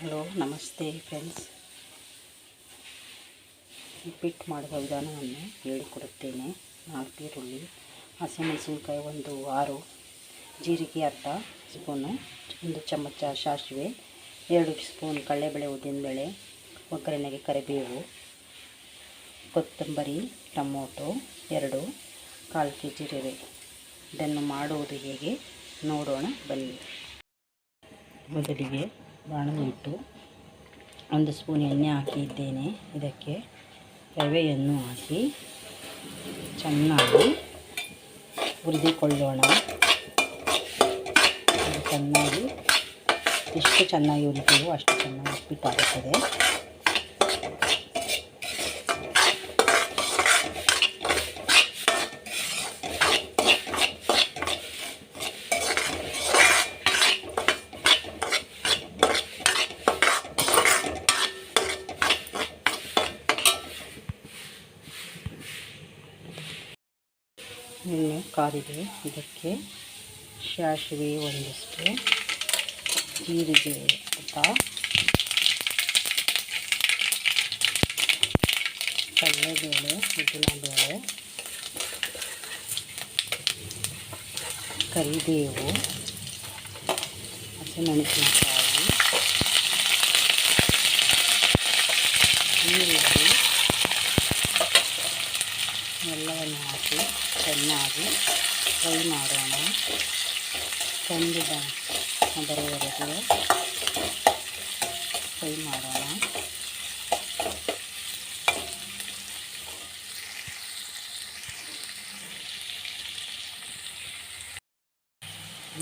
Hello ನಮಸ್ತೆ friends. ಉಪ್ಪಿಟ್ಟು ಮಾಡುವ ವಿಧಾನವನ್ನು ಹೇಳಿಕೊಡುತ್ತೇನೆ. 4 ಈರುಳ್ಳಿ, ಹಸಿಮೆಣಸಿನಕಾಯಿ 6, ಜೀರಿಗೆ ಅರ್ಧ ಸ್ಪೂನು, 1 ಚಮಚ ಸಾಸಿವೆ, 2 ಸ್ಪೂನ್ ಕಡಲೆಬೇಳೆ ಉದ್ದಿನಬೇಳೆ, ಒಗ್ಗರಣೆಗೆ ಕರಿಬೇವು, ಕೊತ್ತಂಬರಿ, ಟೊಮೊಟೊ 2, 1/4 kg ರವೆ. ಇದನ್ನು ಮಾಡುವುದು ಹೇಗೆ ನೋಡೋಣ ಬನ್ನಿ. ಮೊದಲಿಗೆ ಬಾಣಲೆ ಇಟ್ಟು 1 ಸ್ಪೂನ್ ಎಣ್ಣೆ ಹಾಕಿದ್ದೇನೆ. ಇದಕ್ಕೆ ರವೆಯನ್ನು ಹಾಕಿ ಚೆನ್ನಾಗಿ ಹುರಿದುಕೊಳ್ಳೋಣ. ಚೆನ್ನಾಗಿ ಎಷ್ಟು ಚೆನ್ನಾಗಿ ಹುರಿತೀವೋ ಅಷ್ಟು ಚೆನ್ನಾಗಿ ಉಪ್ಪಿಟ್ಟಾಗುತ್ತದೆ. ಎಣ್ಣೆ ಕಾದಿದೆ. ಇದಕ್ಕೆ ಸಾಸಿವೆ 1 ಸ್ಪೂನ್, ಜೀರಿಗೆ ಅರ್ಧ, ಕಡಲೆಬೇಳೆ ಉದ್ದಿನಬೇಳೆ, ಕರಿಬೇವು, ಹಸಿಮೆಣಸಿನಕಾಯಿ, ಈರುಳ್ಳಿ ಎಲ್ಲವನ್ನು ಹಾಕಿ ಚೆನ್ನಾಗಿ ಫ್ರೈ ಮಾಡೋಣ. ಕಂದು ಬರುವವರೆಗೆ ಫ್ರೈ ಮಾಡೋಣ.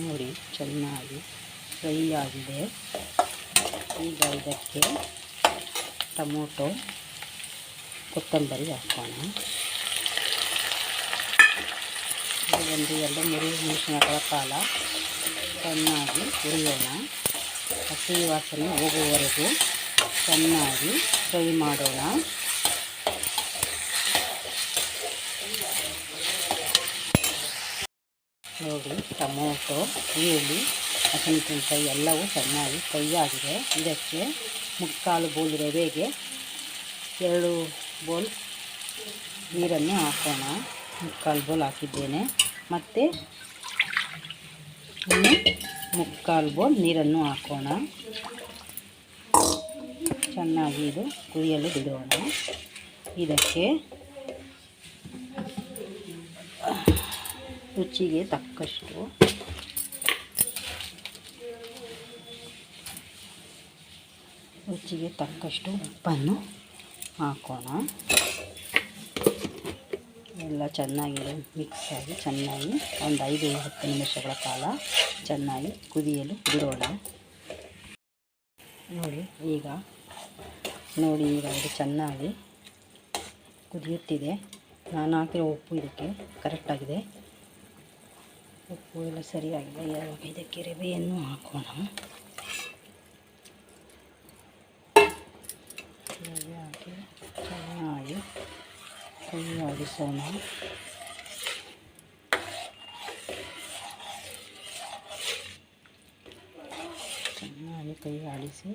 ನೋಡಿ ಚೆನ್ನಾಗಿ ಫ್ರೈ ಆಗಿದೆ. ಈಗ ಇದಕ್ಕೆ ಟೊಮೊಟೊ, ಕೊತ್ತಂಬರಿ ಹಾಕೋಣ. 1-2-3 ನಿಮಿಷಗಳ ಕಾಲ ಚೆನ್ನಾಗಿ ಹುರಿಯೋಣ. ಹಸಿ ವಾಸನೆ ಹೋಗುವವರೆಗೂ ಚೆನ್ನಾಗಿ ಫ್ರೈ ಮಾಡೋಣ. ನೋಡಿ ಟೊಮೊಟೊ, ಈರುಳ್ಳಿ, ಹಸಿಮೆಣಸಿನಕಾಯಿ ಎಲ್ಲವೂ ಚೆನ್ನಾಗಿ ಫ್ರೈ ಆಗಿದೆ. ಇದಕ್ಕೆ 3/4 ಬೌಲ್ ರವೆಗೆ 2 ಬೌಲ್ ನೀರನ್ನು ಹಾಕೋಣ. 3/4 ಬೌಲ್ ಹಾಕಿದ್ದೇನೆ. ಮತ್ತು 3/4 ಬೌಲ್ ನೀರನ್ನು ಹಾಕೋಣ. ಚೆನ್ನಾಗಿ ಇದು ಕುದಿಯಲು ಬಿಡೋಣ. ಇದಕ್ಕೆ ರುಚಿಗೆ ತಕ್ಕಷ್ಟು ಉಪ್ಪನ್ನು ಹಾಕೋಣ. ಎಲ್ಲ ಚೆನ್ನಾಗಿ ಮಿಕ್ಸ್ ಆಗಿ ಚೆನ್ನಾಗಿ ಒಂದು 5-10 ನಿಮಿಷಗಳ ಕಾಲ ಚೆನ್ನಾಗಿ ಕುದಿಯಲು ಬಿಡೋಣ. ನೋಡಿ ಈಗ ಇದು ಚೆನ್ನಾಗಿ ಕುದಿಯುತ್ತಿದೆ. ನಾನು ಹಾಕಿರೋ ಉಪ್ಪು ಇದಕ್ಕೆ ಕರೆಕ್ಟಾಗಿದೆ. ಉಪ್ಪು ಎಲ್ಲ ಸರಿಯಾಗಿದೆ. ಇವಾಗ ಇದಕ್ಕೆ ರವೆಯನ್ನು ಹಾಕೋಣ. ರವೆ ಹಾಕಿ ಚೆನ್ನಾಗಿ ಕೈ ಆಡಿಸೋಣ. ಚೆನ್ನಾಗಿ ಕೈ ಆಡಿಸಿ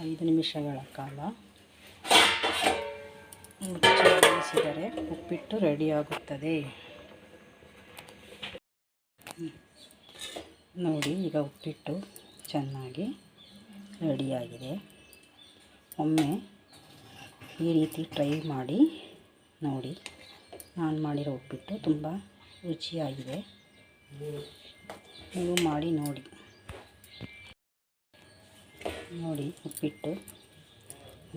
5 ನಿಮಿಷಗಳ ಕಾಲ ಮುಚ್ಚಿ ಬೇಯಿಸಿದರೆ ಉಪ್ಪಿಟ್ಟು ರೆಡಿಯಾಗುತ್ತದೆ. ನೋಡಿ ಈಗ ಉಪ್ಪಿಟ್ಟು ಚೆನ್ನಾಗಿ ರೆಡಿಯಾಗಿದೆ. ಒಮ್ಮೆ ಈ ರೀತಿ ಟ್ರೈ ಮಾಡಿ ನೋಡಿ. ನಾನು ಮಾಡಿರೋ ಉಪ್ಪಿಟ್ಟು ತುಂಬ ರುಚಿಯಾಗಿದೆ. ನೀವು ಮಾಡಿ ನೋಡಿ. ಉಪ್ಪಿಟ್ಟು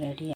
ರೆಡಿ